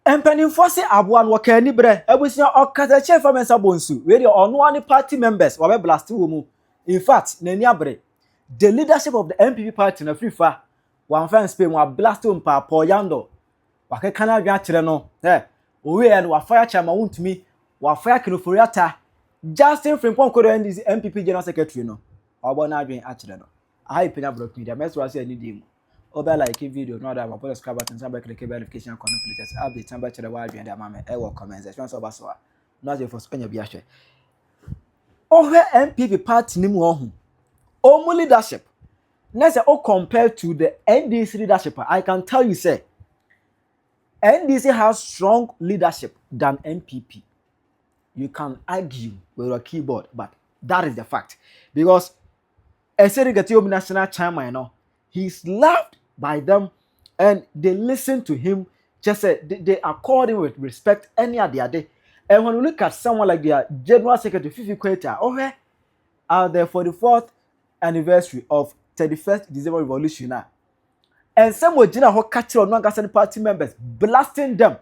Empenimfo se aboa no wakani bre ebusia Okatakyie Afrifa mensa bonsu we dey ono ani party members wa be blast wo mu. In fact nani abre the leadership of the NPP party na Afrifa one fan Spain wa blast wo mpa po Yandoh wakeka na adwa kire no owe ya no wa fire chairman Wontumi wa fire Ofori ata Justin Frimpong kodo NPP general secretary no obo na adwen a kire no ai Penyah block media mesra say ani dim obe like video no that about subscribe button and click verification icon latest update number chere wa adwen da mama e wo comment section so baso a no dey for Penyah bi ahwe ohwe NPP party ni mu ohun omu leadership na say o compare to the NDC leadership I can tell you say NDC has strong leadership than NPP. You can argue with your keyboard, but that is the fact. Because Okatakyie national chairman, you know, he's loved by them and they listen to him. Just they accord him with respect any other day. And when we look at someone like their General Secretary Fifi Kweta, okay, are the 44th anniversary of 31st December Revolution now. And some were Jina Okatakyie or non party members blasting them.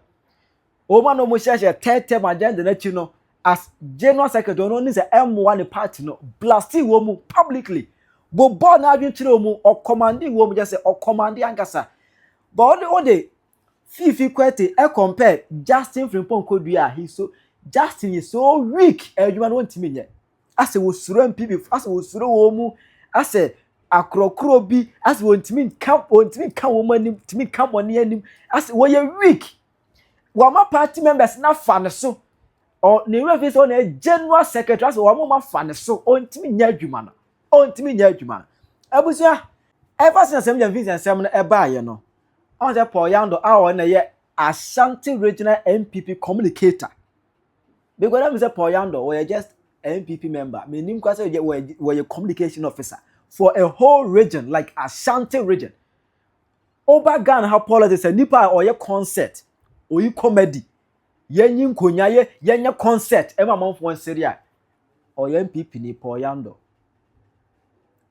Oma no mo share 10 agenda net you know as General Secretary no need the M1 party no blasting womu publicly. Bo born na adwen kire omu or commanding womu just say or commanding ankasa. But all the Fifi Kwete e compare Justin Frimpong kodua he so Justin is so weak edwuma no ntimi nye. Ase wo suro MPP ase wo suro womu ase akrokro bi as wontimi ka womanim timi ka woni anim as wo ye weak wama party members na fa ne so or ne we face on a general secretary as wo ma fa ne so ontimi nya adwuma no abusia ever since am Vincent Sam no e ba ye no on the Paul Yandoh a na ye Ashanti regional NPP communicator because am say Paul Yandoh we just NPP member menim kwa say we communication officer for a whole region like Ashanti region. Over Ghana how politics and nipa or your concert or you comedy. Yenyin konya ye concert every month one seria or your MPP ni Paul Yandoh.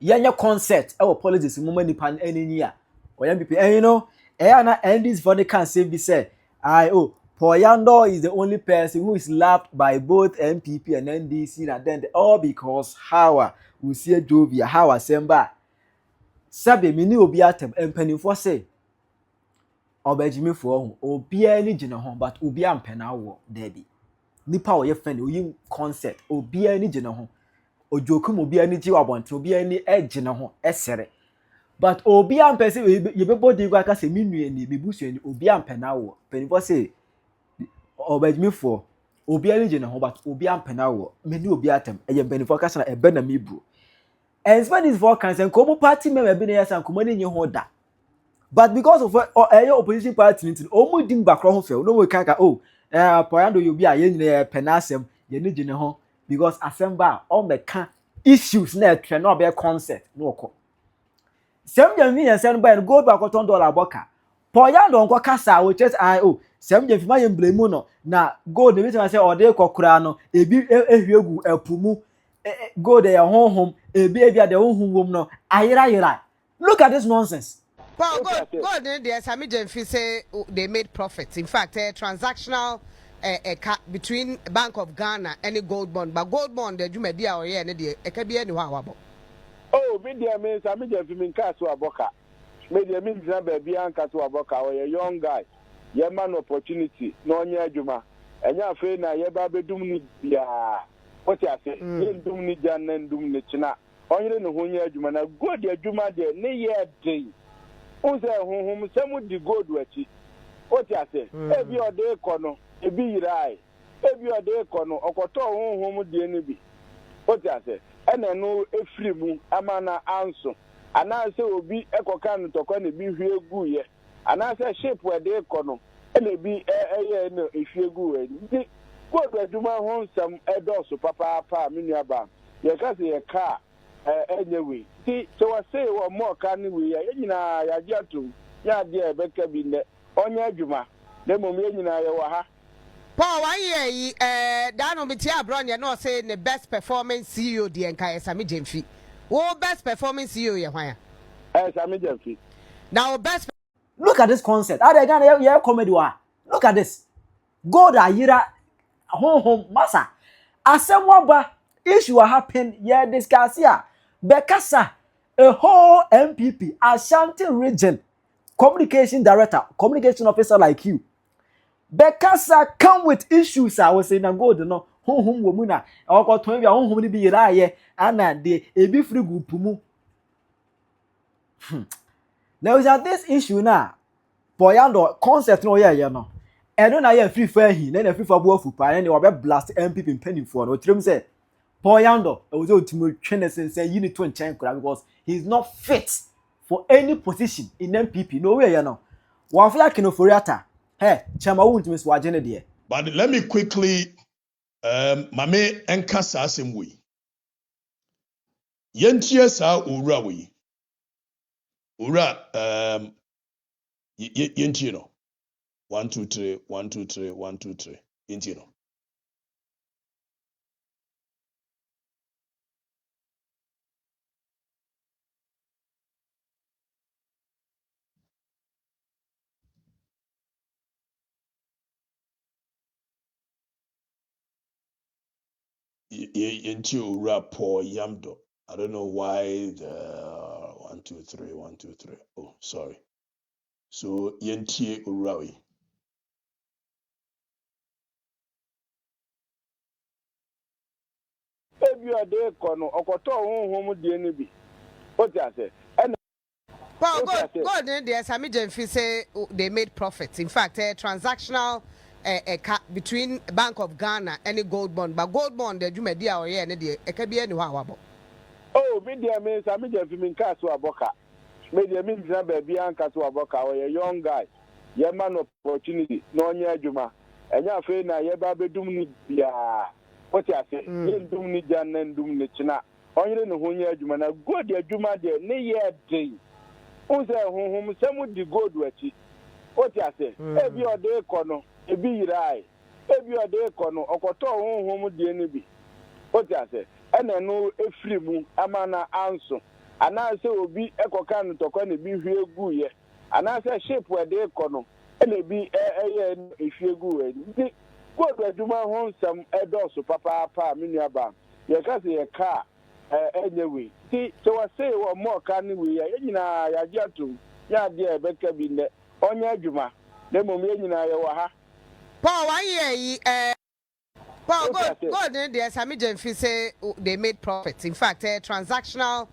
Yenya concert our politics moment nipa any year or your MPP and you know na and this for the can say be said Paul Yandoh is the only person who is loved by both NPP and NDC and then all because how we see Jovia how asemba sabe mini obi atem empanimfo say obejimi fo obi ani gine ho but obi ampena wo debi nipa wo ye fan oyin concert obi ani gine ho ojokum obi ani ji wabonte obi ani egine ho esere but obi ampese ye bebodi gwa ka se minue ni bebusu ani obi ampena wo panimfo say obejimi fo obi ani gine ho but obi ampena wo meni obi atem eye panimfo ka na ebe na mebu. And spend this vacancy and come party member be na and come any hoda. But because of opposition party meeting, almost ding back wrong fell. No we can Poyando you be a yen penasem, ye need in home because assemble all the can issues net can not be a concert. No call. Some young men send by and go back $1 boka. Poyando on casa, which is some young my emblem no. Now go the reason I say or de cocrano, a be a pumu. Go there home a baby at the home no ayira look at this nonsense. Well, God there Sami Jenfi say they made profits. In fact, transactional between Bank of Ghana and the gold bond, but gold bond the Jumedia or yeah it can be anywhere. Oh, media means Sami Jenfi mean Kasu Aboka. Media means baby and Kasu Aboka or a young guy. Your man opportunity, no near Juma. And you're afraid now you're baby doom ya. What you say? Doom ni jan and doom ni china. Only no one year Juma na good ya Juma de ne year day. Unse hum some the gold wechi. What you say? Ebi o de kono, ebi yirai. Ebi o de kono, okoto hum de ni bi. What you say? Ene no efiri mu amana anso. Ana se obi ekoka no tokwa ne bi hwe gu ye. Ana se shape we de kono. Ene bi no ehwe gu we. God aduma hon some edoso papa minuaba ye ka se ye ka anyway ti so I say wo more kan we ye nyina ya giatum ya de e beka bi ne onya aduma na mom ye nyina ye wa ha Paul 1 year that no be tia abron ye no say the best performing CEO de enka Sami Jenfi wo best performing CEO ye hwan Sami Jenfi now best Look at this concept. Are they Ghana comedy wa Look at this. God ayira home masa. Asemwaba issue happen yeah discuss here. Bekasa a whole NPP Ashanti region communication director, communication officer like you. Bekasa come with issues I was saying God no home womuna or to be home ni bi yira ana de ebi free group mu. Now is that this issue now for Yandoh concept no no. And when I hear free fire he, then free for both pa and they will blast NPP penny for no trim say Yandoh was ultimate N0NSENSE say you need to change because he's not fit for any position in NPP. No way, you know. One flag in Ofori hey, Chama Wontumi so agene de. But let me quickly mame enka saa asem we. Yentie saa owura we. Owura yentie no. 1 2 3 1 2 3 1 2 3 yentie no. Yentie owura Paul Yandoh. I don't know why the 1 2 3 1 2 3. Oh, sorry. So yentie owura we. Ebi ode kono okoto honhom die ni bi. What you say? And Well, God, there Sami Jenfi say they made profits. In fact, transactional between Bank of Ghana and the gold bond. But gold bond, the Jumedia or yeah, it can be anywhere. oh, media means I mean if you cast to aboka. Media means na baby anka to aboka or a young guy. Ye man opportunity no nya adwuma. Enya fe na ye ba bedum ni bia. What you say? Ye dum ni jan na dum ni china. Onyere no ho nya adwuma na go de adwuma de ne ye dey. Unse honhom semu di gold wachi. What you say? Ebi ode kono, ebi yirai. Ebi ode kono, okoto honhom die ni bi. What you say? Ene no efiri mu amana anso. Anase obi ekoka no tokwa ne bi hwe egu ye. Anase shape we de kono. Ene bi eye ehwe egu we. Ndi gold adwuma ho nsam edoso papa pa menuaba. Ye ka se ye ka enyewe ti so wa say wo mo ka ni we ya nyina ya giatum ya de ebeka bi ne onye adwuma na mom ye nyina ye wa ha Paul, 1 year, Paul, God, there Sami Jenfi say they made profits. In fact, transactional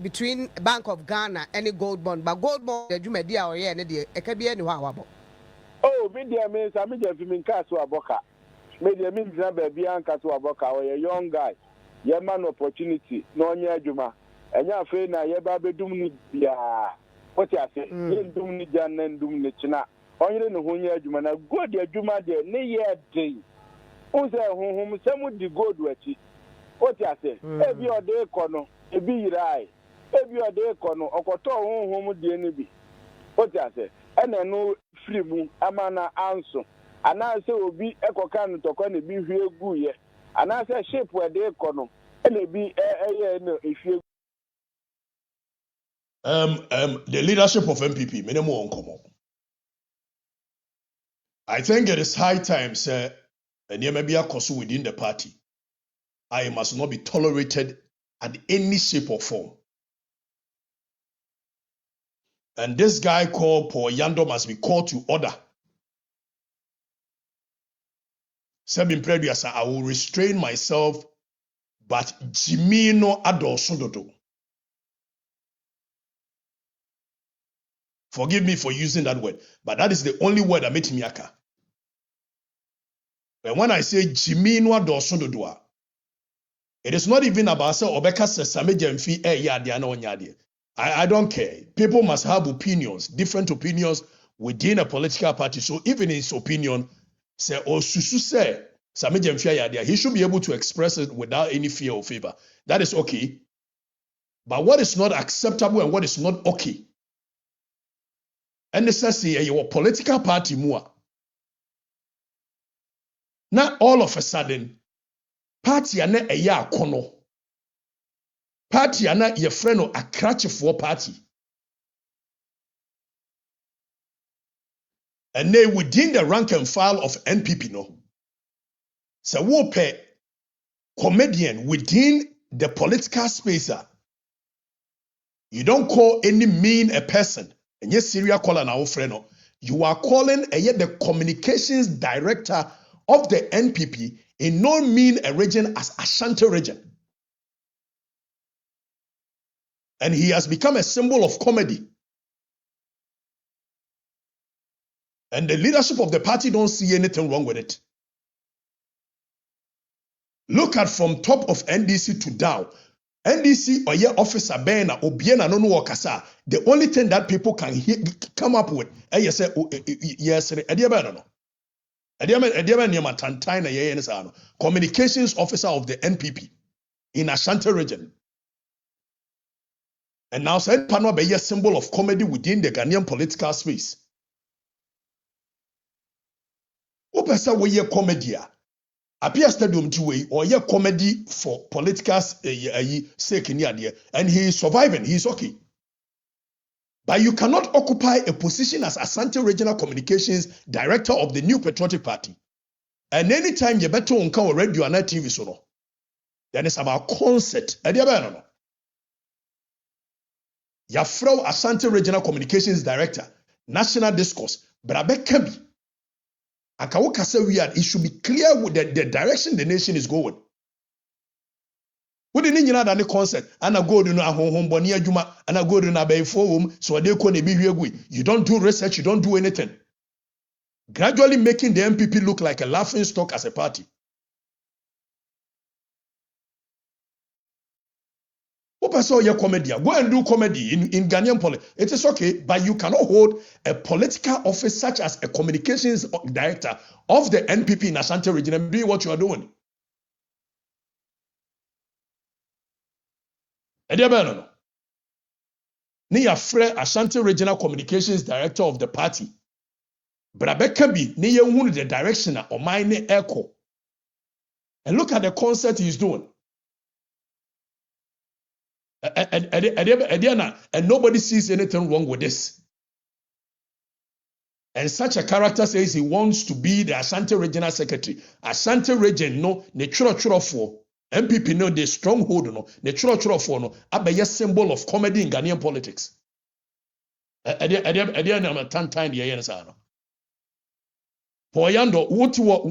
between Bank of Ghana and the gold bond. But gold bond, the Jumedia or yeah, it can be anywhere. oh media means I mean if you cast to aboka media means na baby anka to aboka or a young guy ye man opportunity no nya adwuma enya fe na ye ba bedum ni bia. What you say? Ye dum ni jan na dum ni china. Onyere no ho nya adwuma na go de adwuma de ne ye dey. Unse honhom semu di gold wachi. What you say? Ebi ode kono, ebi yirai. Ebi ode kono, okoto honhom die ni bi. What you say? Ene no free mu amana anso. Anase obi ekoka no tokwa ne bi hwe egu ye. Anase shape we de kono. Ene bi eye no ehwe. The leadership of NPP, minimum uncommon. I think it is high time, sir, and there may be a cause within the party. I must not be tolerated at any shape or form. And this guy called Paul Yandoh must be called to order. Seven previous, I will restrain myself, but Jimino Adolsododo. Forgive me for using that word, but that is the only word that made me aka. But when I say Jimino Adolsododo, it is not even about say Obeka Sesame Jemfi Yadiana. I don't care. People must have opinions, different opinions within a political party. So even his opinion, say or Susu say Same Jemfi Yadia, he should be able to express it without any fear or favor. That is okay. But what is not acceptable and what is not okay? And this says your political party more. Not all of a sudden, party ane eya kono. Party ane ye friend or a crutch for party. And they within the rank and file of NPP, no. So we pay comedian within the political space. You don't call any mean a person. And yes, serial caller now, friend. You are calling the communications director of the NPP in no mean a region as Ashanti region. And he has become a symbol of comedy. And the leadership of the party don't see anything wrong with it. Look at from top of NDC to down. NDC or your officer Bena Obiena no wakasa. The only thing that people can come up with, yes, yes, communications officer of the NPP in Ashanti region. And now said Panwa be a symbol of comedy within the Ghanaian political space. Opesa we ye comedy. Appear stadium to way or ye comedy for political sake in the and he is surviving, he is okay. But you cannot occupy a position as Asante Regional Communications Director of the New Patriotic Party. And anytime you better on come radio and TV so then it's about concert. Yafro Asante Regional Communications Director, National Discourse, Brabe Kembi. Akawoka say it should be clear with the direction the nation is going. What do you know that the concept? And I go to home bonia juma and I go to na bay forum so they can be here. You don't do research, you don't do anything. Gradually making the NPP look like a laughing stock as a party. Open your comedy. Go and do comedy in Ghanaian politics. It is okay, but you cannot hold a political office such as a communications director of the NPP in Ashanti region and be what you are doing. No. Niya Fre Ashanti Regional Communications Director of the party. Brabeka bi niya hunu the direction of mine echo. And look at the concert he's doing. And nobody sees anything wrong with this. And such a character says he wants to be the Ashanti Regional Secretary. Ashanti Region, no, ne churo for NPP, no, the stronghold, no, ne churo for no, a symbol of comedy in Ghanaian politics. For Yandoh,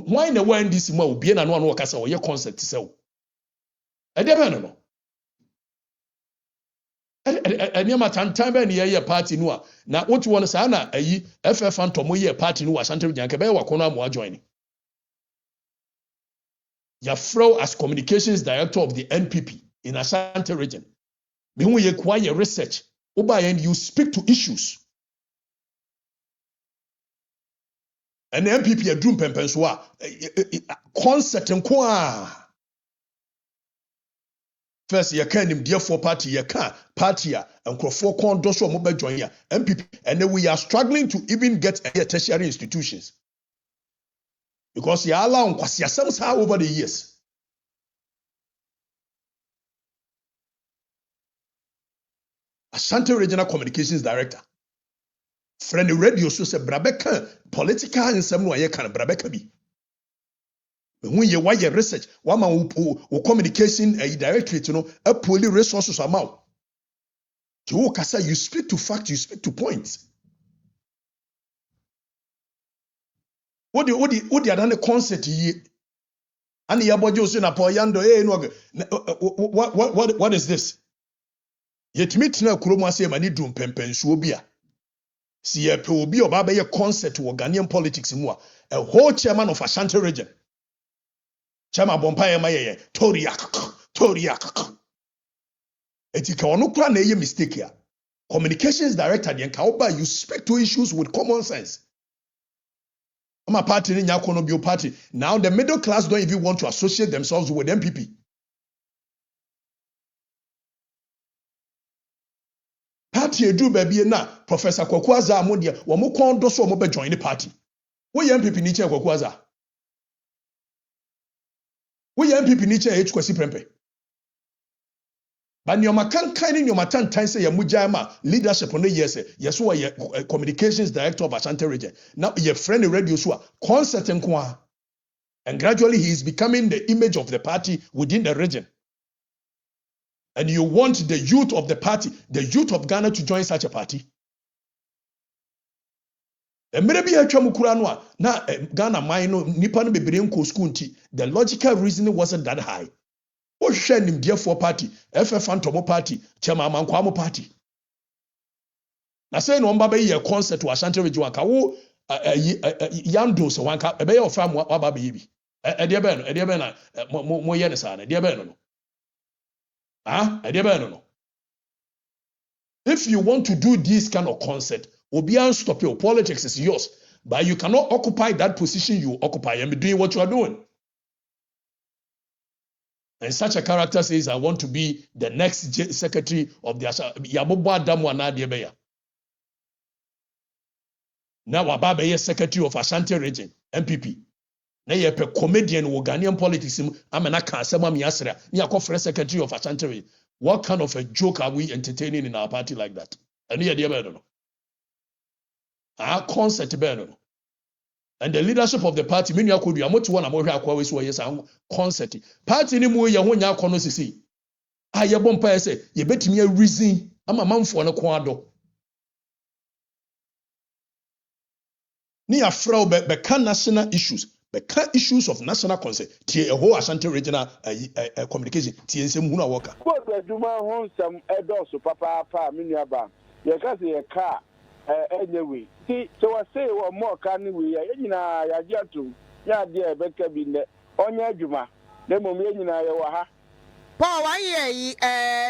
why in the way this will be an one worker or your concert to sell? I never know. And you might time any year party no. Now, what you want to say, na FF and Tomo year party no, Ashanti Region, Kebe Wakona Moa joining. Yafro as communications director of the NPP in Ashanti region. Me when you acquire research, and you speak to issues. And the NPP a drum pempenswa concert and kwa. First, you can't him dear for party, you can't party and for corn doso mobile join ya NPP, and then we are struggling to even get tertiary institutions. Because you allow kwasi somehow over the years. Ashanti Regional Communications Director. Friend the radio so say Brabeka political and some way can Brabeka be. When you wire research, one man who communication a directorate, a poly resources amount. You speak to fact, you speak to points. What the other concert here? And the abojo say na po Yandoh what is this? Yet meet na kuromo ase mani dum pempensuo bia. Si ye pe obi oba be ye concert wo Ghanaian politics mu a whole chairman of Ashanti region. Chama Bompire Maye, Toriak. Etika ono kura na ye mistake ya. Communications director den kaoba you speak to issues with common sense. I'm a party in your party. Now the middle class don't even want to associate themselves with NPP. Party do baby na Professor Kwakwaza Amodia, wamo kondo so mo be join the party. We NPP ni che Kwakwaza. We NPP ni che H kwasi prempe. But nyoma kankan ni nyoma tantan say yamuja ma leadership on the yes yes wo ye communications director of Ashanti region. Now your friend radio so concert nko. And gradually he is becoming the image of the party within the region. And you want the youth of the party, the youth of Ghana to join such a party? Maybe na Ghana mine nipa no bebre nko school nti the logical reasoning wasn't that high. O hwe nim dear for party, FF Antomo party, Chema Mankwamo party. Na say no mba be ye concert to Ashanti region ka wo Yandoh so wanka e be your fam wa ba be bi. E de be na mo ye ne sa na de be no. Ah, e de be no. If you want to do this kind of concert, Obian stop your politics is yours. But you cannot occupy that position you occupy and be doing what you are doing. And such a character says, I want to be the next secretary of the Yabobo Adamu Anadiebeya. Now Ababe secretary of Ashanti region, NPP. Now you a comedian or Ghanaian politics. I'm an Akasema Miasra, Niako secretary of Ashanti region. What kind of a joke are we entertaining in our party like that? And here they are. Our concert burn. And the leadership of the party, many could be a much one among always was concert. Party ni mu ya honya kono sisi. Ah, ye bompa say, ye betimi a reason. I'm a man for no kwado. Ni afra be can national issues. Be can issues of national concern. Tie a whole Ashanti regional communication. Tie nsem hu na worker. But the Duma hon some edoso papa miniaba. Ye ka say ye car anyway. See, so I say what more can we na ya jatu. Ya dia beka bi ne. Onya adwuma. Na mom ye nyina ye wa ha. Paul, 1 year,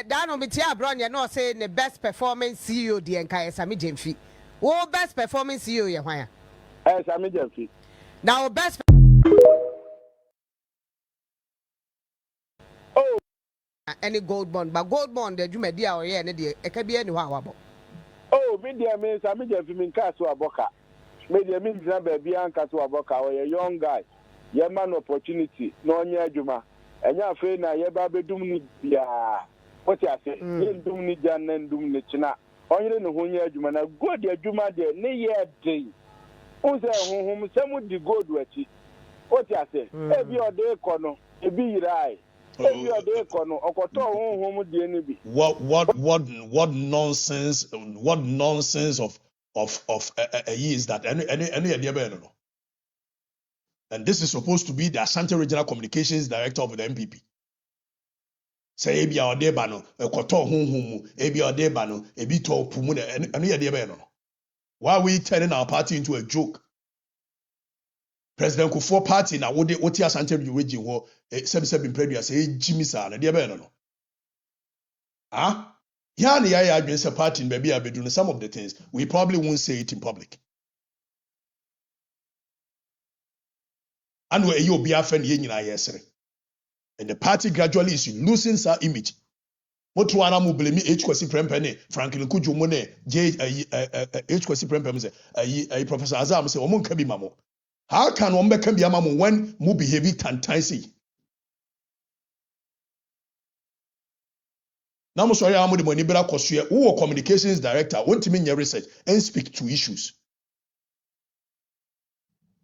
that no metia abroad, you know, say the best performing CEO, the Nkaya Sami Jemfi. Oh, best performing CEO, ya why? Sami Jemfi. Now, best. Oh, any gold bond, but gold bond, the Jumedia or yeah, it can be anywhere. oh, media means Sami Jemfi min kaso aboka. Media means na baby an kaso aboka or a young guy. Ye man opportunity, no nya adwuma. Enya afi na ye ba bedum ni bia. What you say? Ye dum ni jan na dum ni china. Onyere no ho nya adwuma na god adwuma de ne ye dey. Unse honhom semu di god wachi. What you say? E bi ode kono, e bi yirai. E bi ode kono, okoto honhom de ni bi. What nonsense of is that any idea no. And this is supposed to be the Ashanti Regional Communications Director of the NPP. Say ebi a odeba no ekoto honhom ebi odeba no ebi to pumu eno ye de no. Why are we turning our party into a joke? President Kufuor party na wode Ashanti region ho sebi premier say Jimmy sa na de no. Ah? Ya na ya adwen party baby abedu some of the things we probably won't say it in public. And where you be a friend yen yesere. And the party gradually is losing its image. Motuana mu blame H kwesi prempene Franklin Kujumo ne H kwesi prempene say Professor Azam say omo nka bi mamo. How can one be kan bi mamo when mu behave tantansi? Now mo sorry amu de money bra kosue wo communications director wontimi nya research and speak to issues.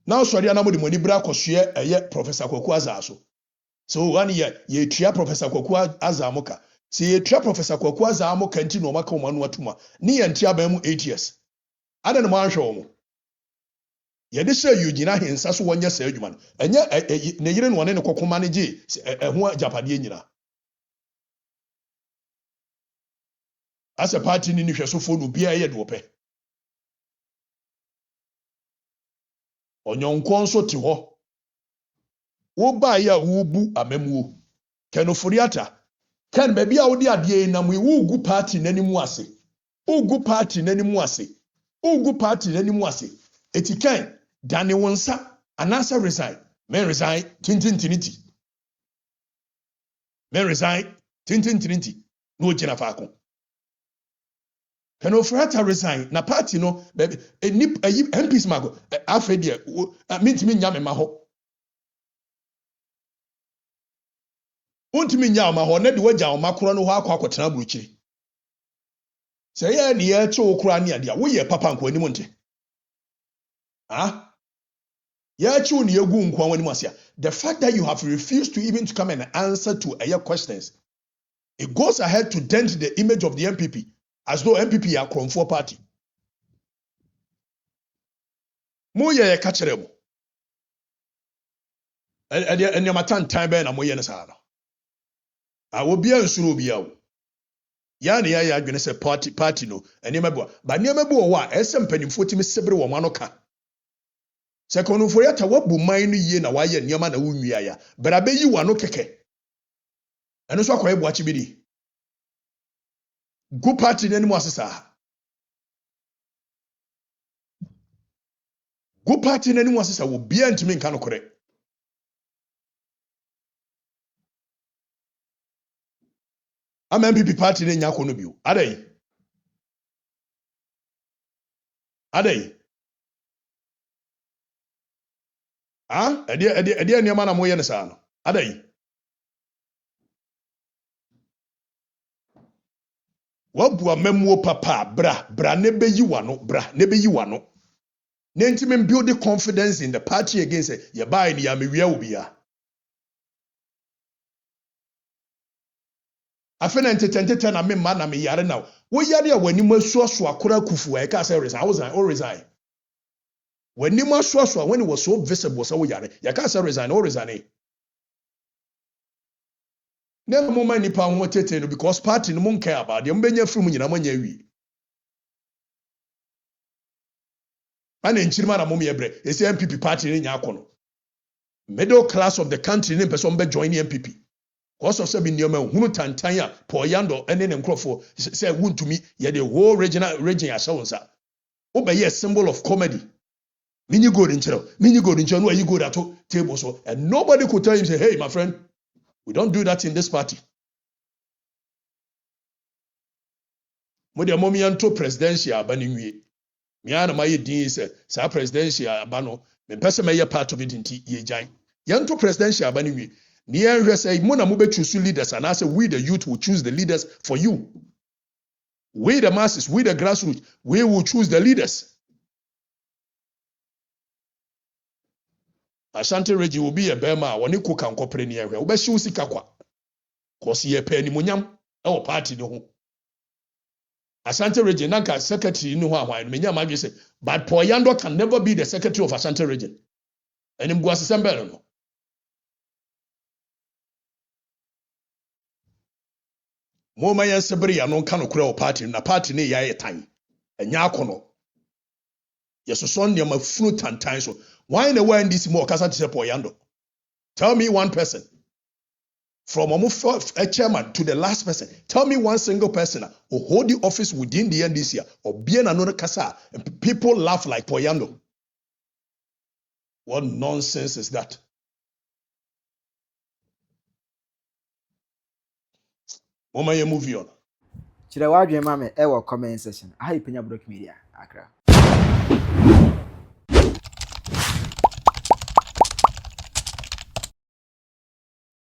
Now sorry anamu de money bra kosue Professor Kwaku Azaso. So 1 year ye tua Professor Kwaku Azamoka. See ye tua Professor Kwaku Azamoka nti no maka omanu atuma. Ni ye ntia ba mu 8 years. Ada no man hwe omo. Ye de say you gina hensa so wonya sa adwuma no. Enya ne yire no one ne kokoma ne gi ho japade nyina. As a party ni hwesofo no bia ye de ope. Onyonko nso te ho. Wo ba ya wo bu amamuo. Ken Ofori ata. Ken baby a wo de ade na mu wo gu party nanimu ase. Ugu party nanimu ase. Ugu party nanimu ase. Eti ken dane wonsa anasa resign. Men resign tintintiniti. Men resign tintintiniti. No gina faako. Ken Ofori ata resign na party no baby MPs mago afedie mintimi nyame ma ho. Wontumi nya ma ho na de wagya oma koro no ho akwa buruchi. Say ya ne ya che okura ne ade a wo ye papa nko anim nte. Ah? Ya che ne yegu nko anim asia. The fact that you have refused to even to come and answer to your questions, it goes ahead to dent the image of the NPP as though NPP are Kromfo party. Mo ye ka kire mo. And your matan time ben na mo ye ne sa no. A wo bia nsuro bia wo. Ya ne ya adwene se party no enema bo. Ba nema bo wo a esem panimfo timi sebre wo ma no ka. Second for yata wabu man no yie na waye nneema na wunwia ya. Bra be yi wa no keke. Eno so akwaye bo achi bidi. Go party n'anim asesa. Go party n'anim asesa wo bia ntimi nka no kore. Ama NPP party ne nya kono bio. Adai. Ah, ede nneema na moye ne sa no. Adai. Wabu amemuo papa bra ne be yi wa no, bra ne be yi wa no. Ne ntimi build the confidence in the party against ye buy ni ya mewia obia. Afena ntete na me ma na me yare now. Wo yare a wani masuaso akora kufu e ka say resign. Wani masuaso when it was so visible so wo yare. Ya ka say resign. Never mo man nipa ho tete no because party no mon care about them benya firi mu nyina manya wi. Ana nchirima na mom yebre. Esi NPP party ne nya akono. Middle class of the country ne person be join NPP. Because of sebi nneoma hunu tantan a Paul Yandoh ene ne nkrofo say Wontumi ye the whole region ashawonsa. Wo be a symbol of comedy. Mini gold nchero no ayi gold ato table so and nobody could tell him say hey my friend we don't do that in this party. Mo de momi anto presidential abani nwie. Me ana maye din say sa presidential abano me pese me ye part of it nti ye jan. Yanto presidential abani nwie. Near say mo na mo be choose leaders and I say we the youth will choose the leaders for you. We the masses, we the grassroots, we will choose the leaders. Ashanti Reggie will be a bema when you cook and cooperate near her. Obeshi usika kwa. Cause ye penny munyam or party no ho. Ashanti Reggie nanka secretary no why menya magi say but Paul Yandoh can never be the secretary of Ashanti Reggie. And him go assemble no. Moma yan sebere ya no nka no kura o party na party ne ya yetan enya akono yesoso nneema funu tantan so why na why this more kasa to Paul Yandoh? Tell me one person from a chairman to the last person. Tell me one single person who hold the office within the NDC or bien another kasa and people laugh like Paul Yandoh. What nonsense is that? Moma ye movie on. Chira wadwe ma me e wo comment section. Aha Penyah Media Accra.